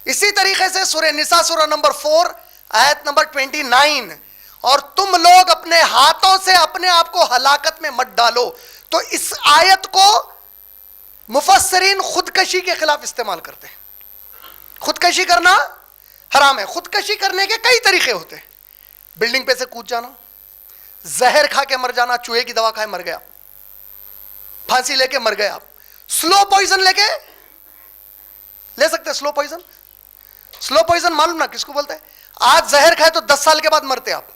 इसी तरीके से सूरह निसा सूरह नंबर 4 आयत नंबर 29, और तुम लोग अपने हाथों से अपने आप को हलाकत में मत डालो। तो इस आयत को मुफस्सिरीन खुदकशी के खिलाफ इस्तेमाल करते हैं। खुदकशी करना हराम है। खुदकशी करने के कई तरीके होते हैं। बिल्डिंग पे से कूद जाना, जहर खा के मर जाना, चूहे की दवा खाए मर गया, फांसी लेके मर गए आप, स्लो पॉइजन लेके ले सकते हैं। स्लो पॉइजन, स्लो पॉइजन मालूम ना किसको बोलते हैं? आज जहर खाए तो 10 साल के बाद मरते आप,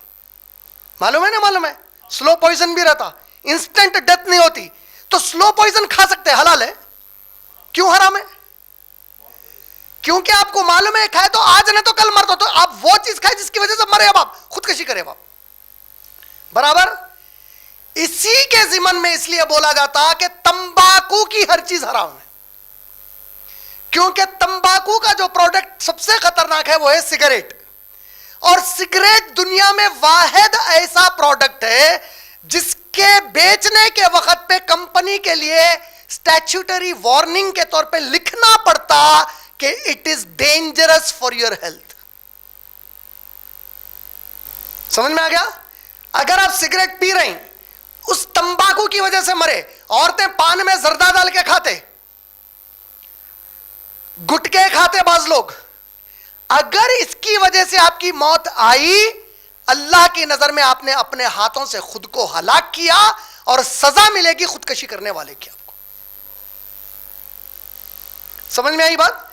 मालूम है ना? मालूम है। स्लो पॉइजन भी रहता, इंस्टेंट डेथ नहीं होती। तो स्लो पॉइजन खा सकते हैं, हलाल है। क्यों हराम है? क्योंकि आपको मालूम है खाए तो आज नहीं तो कल मर दो, तो आप वो चीज खाए जिसकी वजह से मरे। अब आप खुदकशी करे आप बराबर। इसी के जिमन में इसलिए बोला जाता कि तंबाकू की हर चीज हराम है, क्योंकि तंबाकू का जो प्रोडक्ट सबसे खतरनाक है वो है सिगरेट। और सिगरेट दुनिया में वाहिद ऐसा प्रोडक्ट है जिसके बेचने के वक्त पे कंपनी के लिए स्टैट्यूटरी वार्निंग के तौर पे लिखना पड़ता कि it is dangerous for your health. समझ में आ गया? अगर आप सिगरेट पी रहे हैं, उस तंबाकू की वजह से मरे। औरतें पान में जर्दा डाल के खाते, गुटके खाते बाज लोग। अगर इसकी वजह से आपकी मौत आई, अल्लाह की नजर में आपने अपने हाथों से खुद को हलाक किया और सजा मिलेगी खुदकशी करने वाले की। आपको समझ में आई बात?